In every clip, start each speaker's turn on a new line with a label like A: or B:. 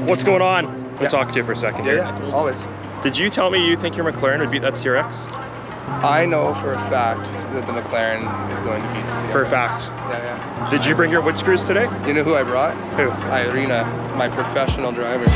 A: What's going on? I'll talk to you for a second here.
B: Yeah, always.
A: Did you tell me you think your McLaren would beat that CRX?
B: I know for a fact that the McLaren is going to beat the CRX.
A: For a fact?
B: Yeah.
A: Did you bring your wood screws today?
B: You know who I brought?
A: Who?
B: Irina, my professional driver.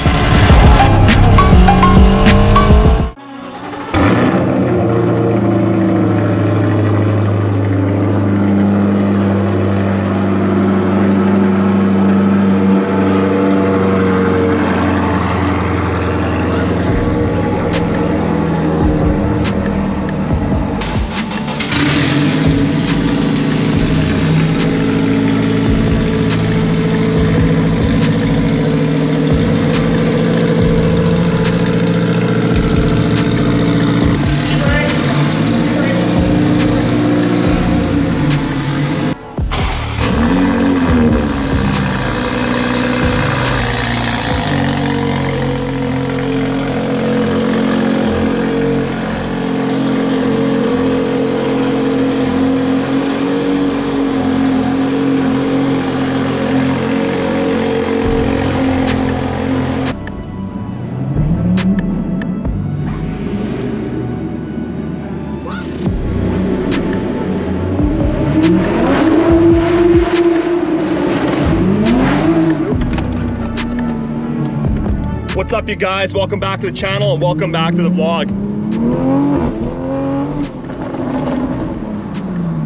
A: What's up, you guys? Welcome back to the channel and welcome back to the vlog.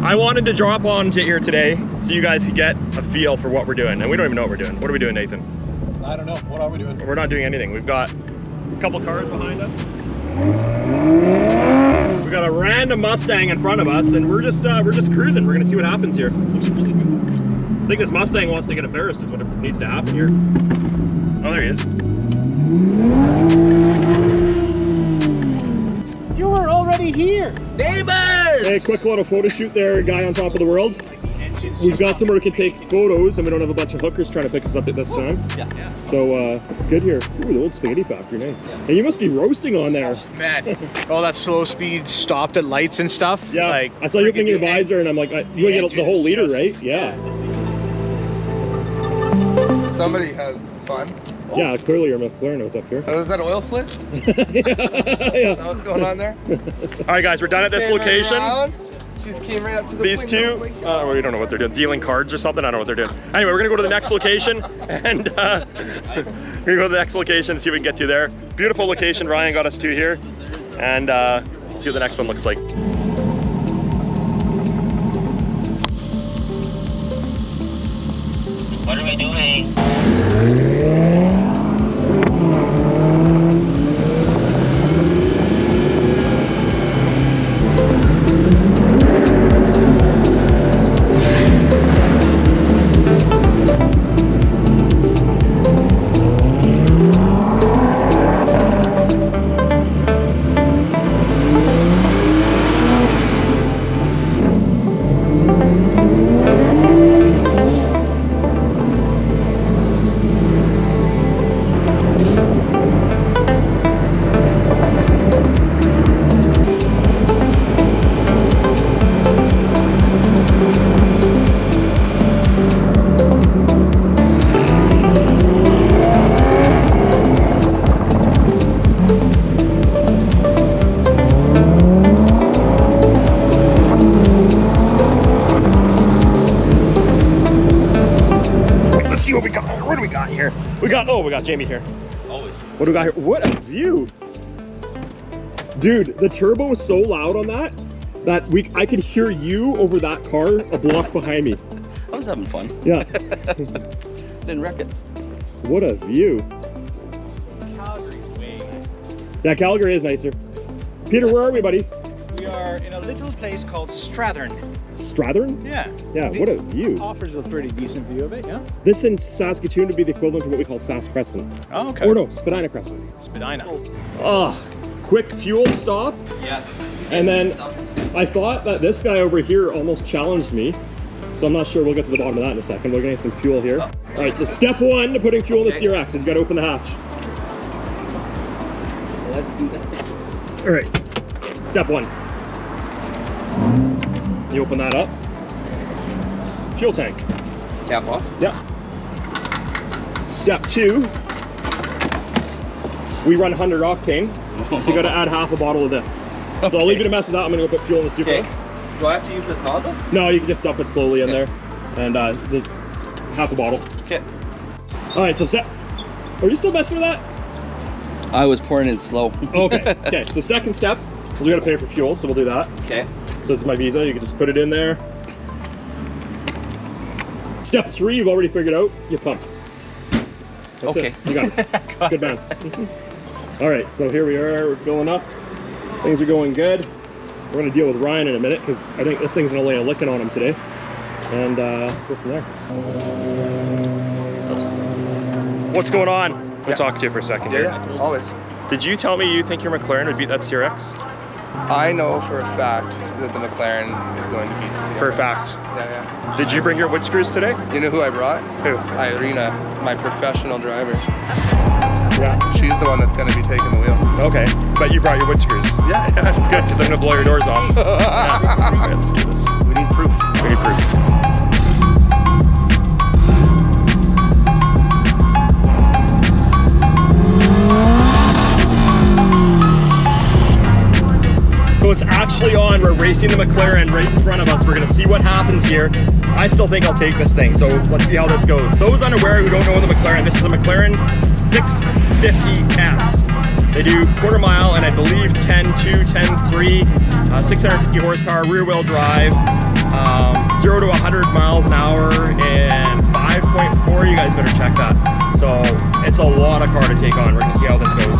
A: I wanted to drop onto here today so you guys could get a feel for what we're doing. And we don't even know what we're doing. What are we doing, Nathan?
C: I don't know. What are we doing?
A: We're not doing anything. We've got a couple cars behind us. We got a random Mustang in front of us, and we're just cruising. We're gonna see what happens here.
C: Looks really good.
A: I think this Mustang wants to get embarrassed is what needs to happen here. Oh, there he is.
C: You were already here!
D: Neighbors!
A: Hey, quick little photo shoot there, guy on top of the world. We've got somewhere we can take photos, and we don't have a bunch of hookers trying to pick us up at this time.
D: Yeah.
A: So, it's good here. Ooh, the old spaghetti factory, nice.
D: Yeah.
A: Hey, you must be roasting on there.
C: Man, all that slow speed stopped at lights and stuff.
A: Yeah,
C: like,
A: I saw you opening your visor, and I'm like, you want to get the whole liter, right? Yeah.
B: Somebody had fun.
A: Yeah, clearly your McLaren was up here.
B: Oh, is that oil slicks?
A: Yeah.
B: What's going on there?
A: All right, guys, we're done at this
B: Came
A: location.
B: around. She just came right up to the
A: These two, we don't know what they're doing, dealing cards or something. I don't know what they're doing. Anyway, we're gonna go to the next location, and we're gonna go to the next location and see what we can get to there. Beautiful location Ryan got us to here, and see what the next one looks like.
D: What are we doing?
A: See what we got. What do we got here? We got Jamie here.
D: Always.
A: What do we got here? What a view. Dude, the turbo was so loud on that I could hear you over that car a block behind me.
D: I was having fun.
A: Yeah.
D: Didn't wreck it.
A: What a view.
C: Calgary's way nice.
A: Yeah, Calgary is nicer. Peter, where are we, buddy?
C: We are in a little place called Strathern.
A: Strathern?
C: Yeah.
A: Yeah, what a view.
C: Offers a pretty decent view of it, yeah?
A: This in Saskatoon would be the equivalent of what we call Sask Crescent.
C: Oh, okay.
A: Or no, Spadina Crescent.
C: Spadina.
A: Oh, quick fuel stop.
D: Yes.
A: And then I thought that this guy over here almost challenged me. So I'm not sure. We'll get to the bottom of that in a second. We're gonna get some fuel here.
D: Oh.
A: All right, so step one to putting fuel in the CRX is you gotta open the hatch.
D: Let's do that.
A: All right, step one. You open that up. Fuel tank.
D: Cap off.
A: Yeah. Step two, we run 100 octane, so you got to add half a bottle of this. So I'll leave you to mess with that. I'm gonna go put fuel in the super.
D: Okay. Do I have to use this nozzle?
A: No, you can just dump it slowly in there, and half a bottle.
D: Okay.
A: All right, so are you still messing with that?
D: I was pouring in slow.
A: Okay. Okay. So second step, we got to pay for fuel, so we'll do that.
D: Okay.
A: So this is my Visa. You can just put it in there. Step 3, you've already figured out. You pump. That's
D: Okay.
A: it. You got it. Good man. All right. So here we are. We're filling up. Things are going good. We're going to deal with Ryan in a minute because I think this thing's going to lay a licking on him today. And go from there. What's going on? I'll talk to you for a second here.
B: Yeah, always.
A: Did you tell me you think your McLaren would beat that CRX?
B: I know for a fact that the McLaren is going to beat the CRX.
A: For a fact?
B: Yeah,
A: Did you bring your wood screws today?
B: yeah. You know who I brought?
A: Who?
B: Irina, my professional driver.
A: Yeah.
B: She's the one that's going to be taking the wheel.
A: Okay, but you brought your wood screws.
B: Yeah.
A: Good, because I'm going to blow your doors off. Yeah. Okay, let's do this.
B: We need proof.
A: We need proof. So it's actually on. We're racing the McLaren right in front of us. We're going to see what happens here. I still think I'll take this thing, so let's see how this goes. Those unaware who don't know the McLaren, this is a McLaren 650S. They do quarter mile and I believe 10.2, 10.3, 650 horsepower, rear wheel drive, 0 to 100 miles an hour in 5.4. You guys better check that. So it's a lot of car to take on. We're going to see how this goes.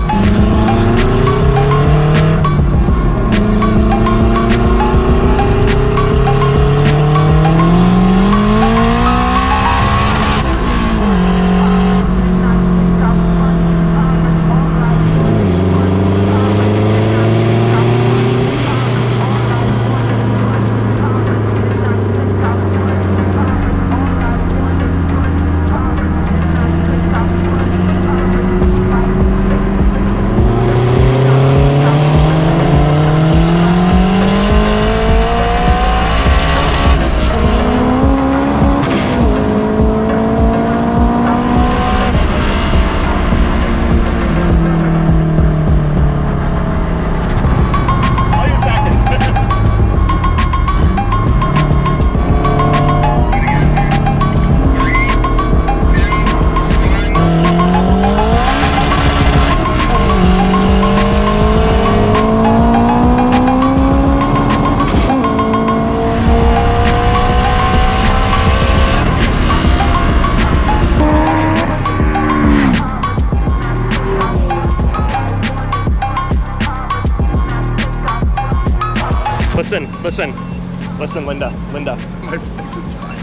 A: Listen, Linda.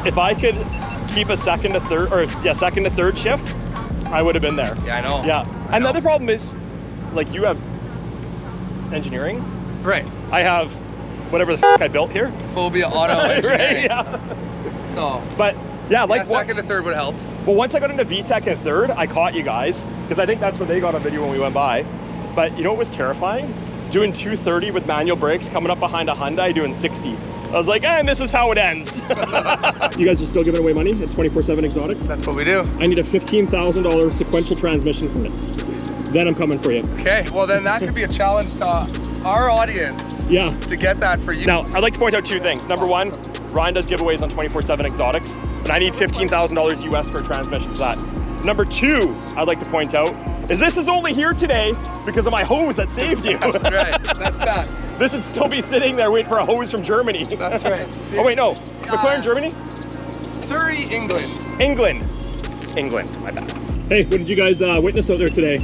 A: If I could keep a second to third shift, I would have been there.
B: Yeah, I know.
A: Yeah. And the other problem is, like, you have engineering.
B: Right.
A: I have whatever the f I built here.
B: Phobia auto engineering.
A: Right, yeah.
B: So.
A: But yeah, like
B: second to third would have helped.
A: Well, once I got into VTEC and third, I caught you guys because I think that's what they got on video when we went by. But you know what was terrifying? Doing 230 with manual brakes, coming up behind a Hyundai doing 60. I was like, and this is how it ends. You guys are still giving away money at 24/7 Exotics?
B: That's what we do.
A: I need a $15,000 sequential transmission for this. Then I'm coming for you.
B: Okay, well then that could be a challenge to our audience.
A: Yeah.
B: To get that for you.
A: Now, I'd like to point out two things. Number one, Ryan does giveaways on 24/7 Exotics, and I need $15,000 US for a transmission for that. Number two, I'd like to point out, is this is only here today because of my hose that saved you.
B: That's right, that's facts.
A: This would still be sitting there waiting for a hose from Germany.
B: That's right.
A: Oh wait, no, McLaren Germany?
B: Surrey, England.
A: England. It's England, my bad. Hey, what did you guys witness out there today?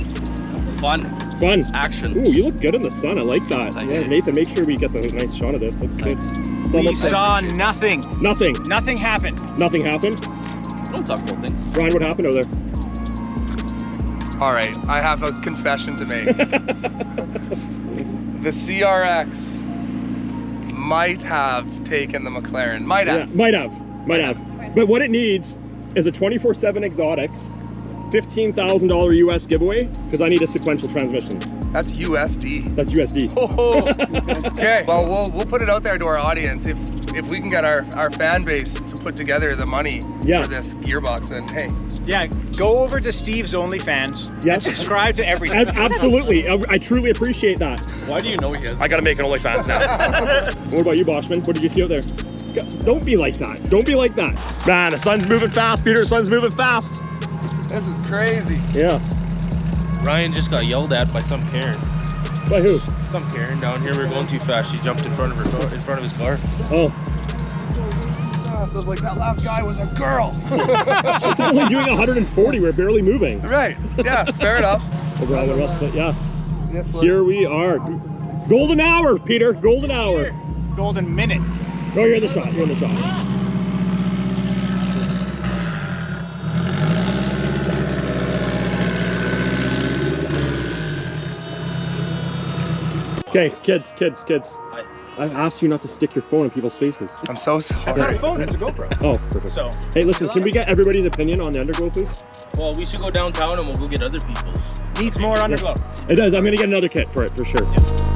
D: Fun.
A: Fun.
D: Action.
A: Ooh, you look good in the sun, I like that.
D: Thank
A: Yeah,
D: you.
A: Nathan, make sure we get the nice shot of this, looks good. It's
C: We
A: almost like-
C: saw nothing.
A: Nothing.
C: Nothing happened.
A: Nothing happened?
D: Don't talk about things.
A: Ryan, what happened over there?
B: All right, I have a confession to make. The CRX might have taken the McLaren. Might have.
A: Yeah, might have. But what it needs is a 24/7 Exotics, $15,000 US giveaway, because I need a sequential transmission.
B: That's USD.
A: That's USD.
B: Okay, well we'll put it out there to our audience. if we can get our fan base to put together the money
A: Yeah.
B: for this gearbox, then hey.
C: Yeah, go over to Steve's OnlyFans.
A: Yes.
C: And subscribe to everything.
A: Absolutely. I truly appreciate that.
D: Why do you know he has?
A: I gotta make an OnlyFans now. What about you, Boschman? What did you see out there? Don't be like that. Don't be like that. Man, the sun's moving fast, Peter. The sun's moving fast.
B: This is crazy.
A: Yeah.
E: Ryan just got yelled at by some Karen.
A: By who?
E: Some Karen down here. We were going too fast. She jumped in front of his car.
A: Oh.
B: So like that last guy was a girl.
A: She's only doing 140. We're barely moving.
B: Right. Yeah, fair enough.
A: But yeah.
B: Yes,
A: Here we are. Golden hour, Peter. Golden hour.
C: Golden minute.
A: Oh, you're in the shot. You're in the shot. Okay, kids. I've asked you not to stick your phone in people's faces.
B: I'm so
C: It's not
B: sorry.
C: a phone, it's a GoPro.
A: Oh, perfect.
C: So,
A: Hey, listen, can we get everybody's opinion on the underglow, please?
E: Well, we should go downtown and we'll go get other people's.
C: needs more underglow.
A: It does. I'm gonna get another kit for it for sure.